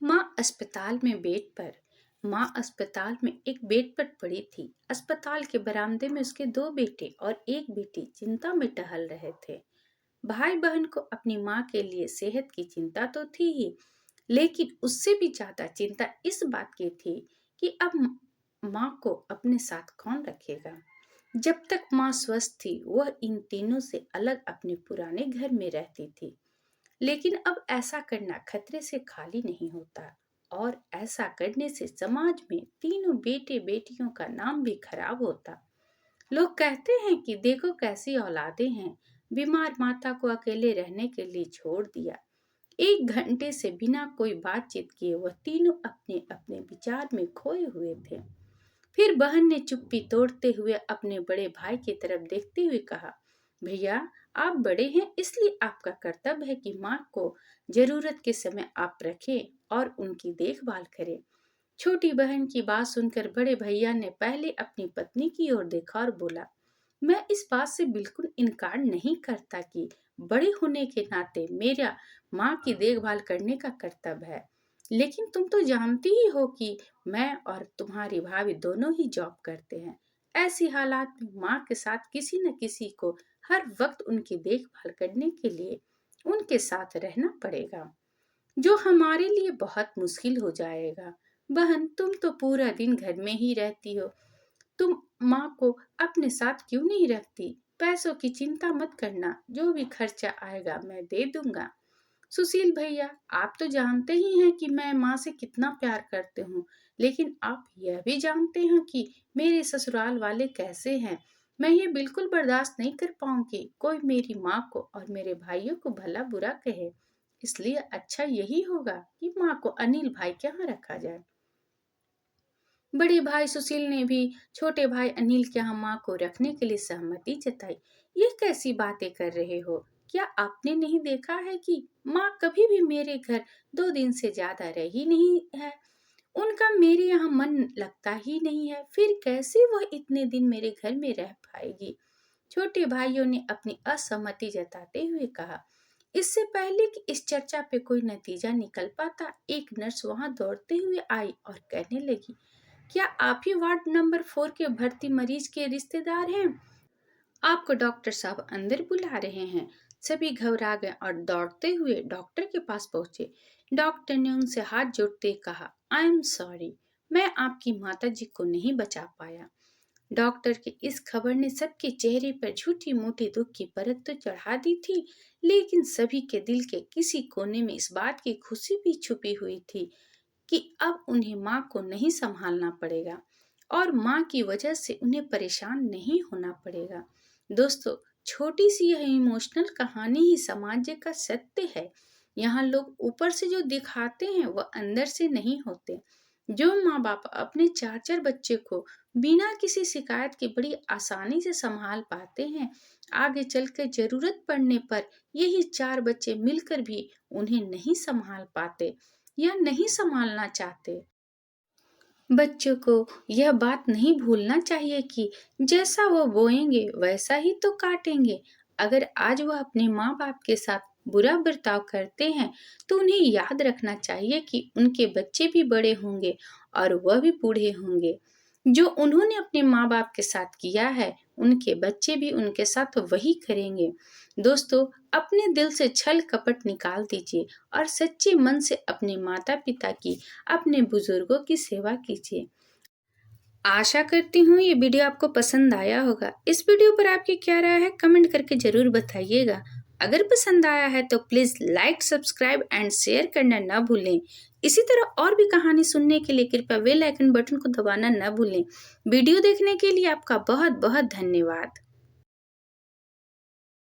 माँ अस्पताल में बेड पर माँ अस्पताल में एक बेड पर पड़ी थी। अस्पताल के बरामदे में उसके दो बेटे और एक बेटी चिंता में टहल रहे थे। भाई बहन को अपनी माँ के लिए सेहत की चिंता तो थी ही, लेकिन उससे भी ज्यादा चिंता इस बात की थी कि अब माँ को अपने साथ कौन रखेगा। जब तक माँ स्वस्थ थी वह इन तीनों से अलग अपने पुराने घर में रहती थी, लेकिन अब ऐसा करना खतरे से खाली नहीं होता और ऐसा करने से समाज में तीनों बेटे बेटियों का नाम भी खराब होता। लोग कहते हैं कि देखो कैसी औलादें हैं, बीमार माता को अकेले रहने के लिए छोड़ दिया। 1 घंटे से बिना कोई बातचीत किए वह तीनों अपने अपने विचार में खोए हुए थे। फिर बहन ने चुप्पी तोड़ते हुए अपने बड़े भाई की तरफ देखते हुए कहा, भैया आप बड़े हैं इसलिए आपका कर्तव्य है कि माँ को जरूरत के समय आप रखें और उनकी देखभाल करें। छोटी बहन की बात सुनकर बड़े भैया ने पहले अपनी पत्नी की ओर देखा और बोला, मैं इस बात से बिल्कुल इनकार नहीं करता कि बड़े होने के नाते मेरा माँ की देखभाल करने का कर्तव्य है, लेकिन तुम तो जानती ही हो कि मैं और तुम्हारी भाभी दोनों ही जॉब करते हैं। ऐसी हालात में माँ के साथ किसी न किसी को हर वक्त उनकी देखभाल करने के लिए उनके साथ रहना पड़ेगा, जो हमारे लिए बहुत मुश्किल हो जाएगा। बहन तुम तो पूरा दिन घर में ही रहती हो, तुम माँ को अपने साथ क्यों नहीं रखती? पैसों की चिंता मत करना, जो भी खर्चा आएगा मैं दे दूंगा। सुशील भैया आप तो जानते ही हैं कि मैं माँ से कितना प्यार करते हूँ, लेकिन आप यह भी जानते हैं कि मेरे ससुराल वाले कैसे हैं। मैं ये बिल्कुल बर्दाश्त नहीं कर पाऊंगी कोई मेरी माँ को और मेरे भाइयों को भला बुरा कहे। इसलिए अच्छा यही होगा कि माँ को अनिल भाई के यहाँ रखा जाए। बड़े भाई सुशील ने भी छोटे भाई अनिल के यहाँ माँ को रखने के लिए सहमति जताई। ये कैसी बातें कर रहे हो? क्या आपने नहीं देखा है कि माँ कभी भी मेरे घर 2 दिन से ज्यादा रही नहीं है? उनका मेरे यहाँ मन लगता ही नहीं है, फिर कैसे वह इतने दिन मेरे घर में रह पाएगी? छोटे भाइयों ने अपनी असहमति जताते हुए कहा। इससे पहले कि इस चर्चा पे कोई नतीजा निकल पाता, एक नर्स वहां दौड़ते हुए आई और कहने लगी, क्या आप ही वार्ड नंबर 4 के भर्ती मरीज के रिश्तेदार हैं? आपको डॉक्टर साहब अंदर बुला रहे हैं। सभी घबरा गए और दौड़ते हुए डॉक्टर के पास पहुंचे। डॉक्टर ने उनसे हाथ जोड़ते कहा, आई एम सॉरी, मैं आपकी माता जी को नहीं बचा पाया। डॉक्टर की इस खबर ने सबके चेहरे पर झूठी मोटी दुख की परत तो चढ़ा दी थी, लेकिन सभी के दिल के किसी कोने में इस बात की खुशी भी छुपी हुई थी कि अब उन्हें माँ को नहीं संभालना पड़ेगा और माँ की वजह से उन्हें परेशान नहीं होना पड़ेगा। दोस्तों, छोटी सी यह इमोशनल कहानी ही समाज का सत्य है। यहाँ लोग ऊपर से जो दिखाते हैं वह अंदर से नहीं होते। जो माँ बाप अपने 4-4 बच्चे को बिना किसी शिकायत के बड़ी आसानी से संभाल पाते हैं, आगे चलकर जरूरत पड़ने पर यही 4 बच्चे मिलकर भी उन्हें नहीं संभाल पाते या नहीं संभालना चाहते। बच्चों को यह बात नहीं भूलना चाहिए कि जैसा वो बोएंगे वैसा ही तो काटेंगे। अगर आज वह अपने माँ बाप के साथ बुरा बर्ताव करते हैं तो उन्हें याद रखना चाहिए कि उनके बच्चे भी बड़े होंगे और वह भी बूढ़े होंगे। जो उन्होंने अपने माँ बाप के साथ किया है उनके बच्चे भी उनके साथ वही करेंगे। दोस्तों, अपने दिल से छल कपट निकाल दीजिए और सच्चे मन से अपने माता पिता की, अपने बुजुर्गों की सेवा कीजिए। आशा करती हूँ ये वीडियो आपको पसंद आया होगा। इस वीडियो पर आपकी क्या राय है कमेंट करके जरूर बताइएगा। अगर पसंद आया है तो please like, subscribe and share करना न भूलें। इसी तरह और भी कहानी सुनने के लिए कृपया बेल आइकन बटन को दबाना न भूलें। वीडियो देखने के लिए आपका बहुत बहुत धन्यवाद।